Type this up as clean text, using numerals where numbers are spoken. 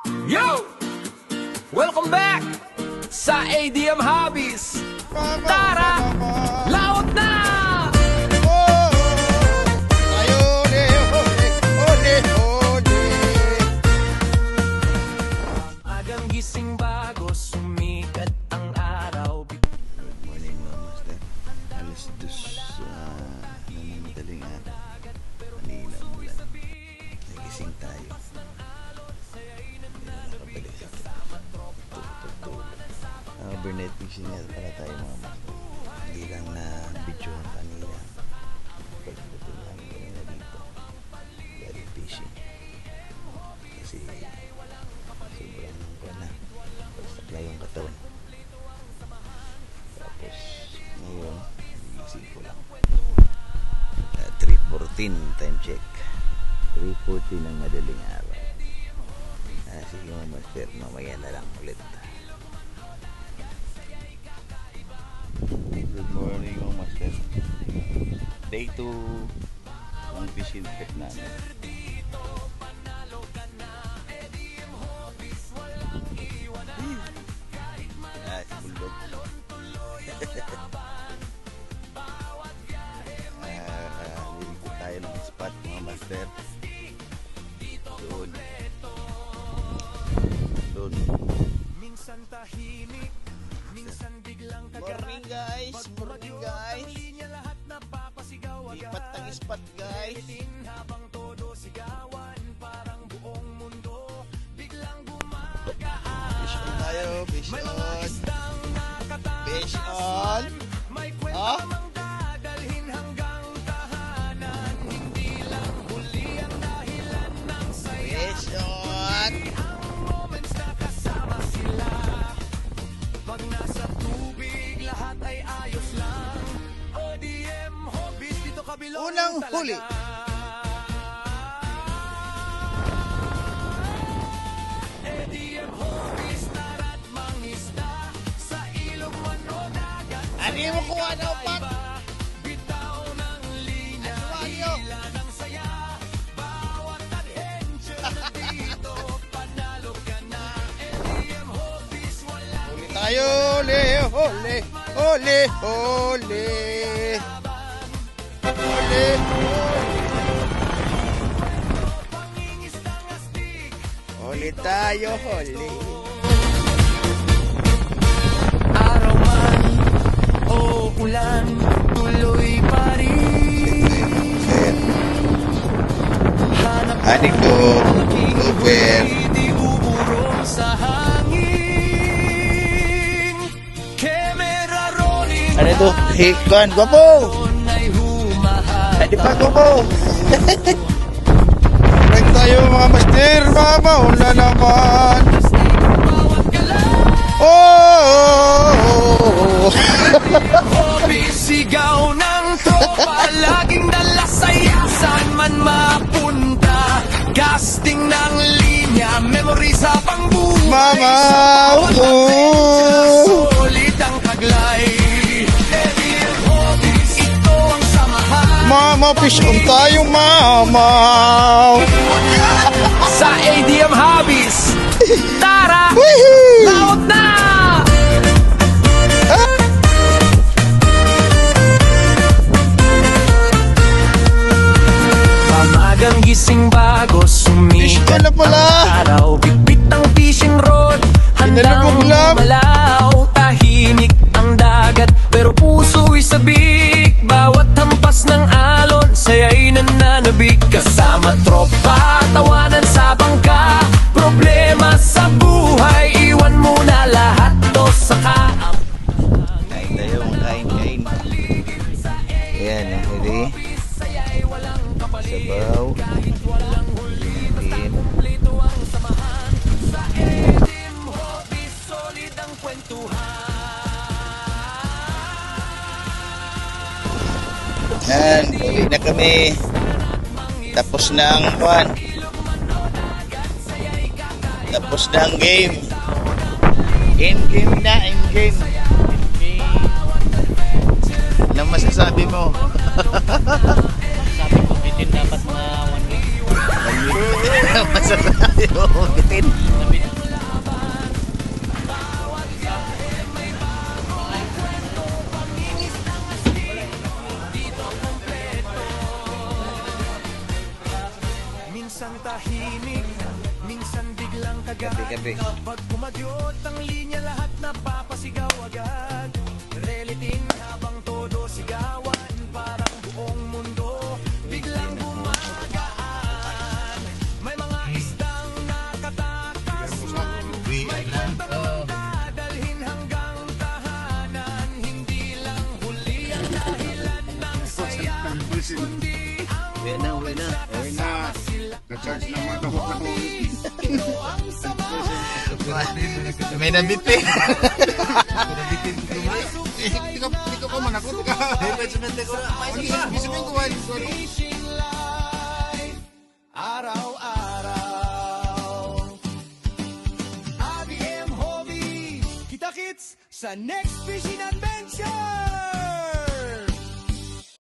Yo! Welcome back sa ADM Hobbies. Tara! Laot na! Agang gising bago sumikat ang araw. Good morning mga master. Alas dos ng madaling araw. Kanina umulan. Nagising tayo. Nakabalik sa tutulog. Overnight fishing nga pala tayo mga master. Hindi lang na video kanina. Pagdating namin kanina dito. Galing fishing. Kasi sobrang na. Basta na yung katawan. Tapos ngayon gising ko lang 3:14 time check. 3:14 ng madaling araw. Sige mga master, mamaya na lang ulit. Good morning mga master. Day 2 ang fishing trip namin. Bulldog. Liliko tayo ng spot mga master. Doon. Minsan tahimik, minsan biglang Morning guys. Morning guys. lahat napapasigaw Lipat ng spot guys. habang todo sigawan, parang buong mundo biglang gumagaan. Fish on tayo. Fish May mga on. isdang Fish on. may kwento Ah? mang dadalhin hanggang tahanan. Hindi lang huli ang dahilan ng saya. Fish on. Ang moments na kasama sila. Pag nasa tubig, lahat ay ayos lang. ODM Hobbies, dito kabilog Unang talaga. huli. ADM Hobbies, tara't mangisda. Sa ilog man o dagat. Ano mo kuha na upat? Bitaw ng linya, hila ng saya. Bawat adventure dito, panalo ka na. ADM Hobbies, wala Huli tayo. Huli. Huli. Huli. Huli. Huli. pangingisdang astig. Huli tayo. Huli. Araw man o ulan, tuloy pa rin. Hanap Adik to. Over. di uurong sa hangin. Camera rolling. Ano to? Hikon. Guwapo. Ay humahal. Di pa guwapo. Break tayo mga master. Mamauna naman. Bawat galaw. Oh! Hobby, sigaw ng tropa. Laging dala saya. Saan man mapunta. Casting ng linya. Memory sa pangbuhay. Mama! Sulit ang taglay. ADM Hobbies, ito ang samahan. Mama, fish on tayo, mama! Sa ADM Hobbies. Tara! Woohoo! Laot na! Pamagang gising bago Fish sumikat on na pala! ang araw. Bitbit ang fishing rod, handang Pinalubog lang. malaw. Tahimik ang dagat, pero puso'y sabik. Bawat hampas ng alon, saya'y nananabik. Kasama tropa, tawanan sa bangka. Problema sa buhay, iwan mo na lahat to sa kaam. Kain tayo, kain. Ayan, huli. Sabaw. Din. Lito ang samahan sa ADM Hobbies, solid ang kwentuhan. Yan, uwi na kami. Tapos na ang kwan. Tapos na ang game. In-game na, in-game. Anong masasabi mo? Sabi ko, bitin dapat na 1 week. 1 Masarap yung bitin. Minsan tahimik, minsan biglang kagat. Gabi-gabi. Pag kumagyot ang linya, lahat napapasigaw agad. Relating habang todo sigawan, parang buong mundo biglang gumagaan. May mga isdang nakatakas man, may kwentang dadalhin hanggang tahanan. Hindi lang huli ang dahilan ng saya, kundi ang Uwi na, uwi na. Uy na. Na-charge na mga tahok na May nabitin. Hindi ka pa man ako. Gisipin ko wali. Araw-araw ABM Hobby, kita-kits sa next fishing adventure.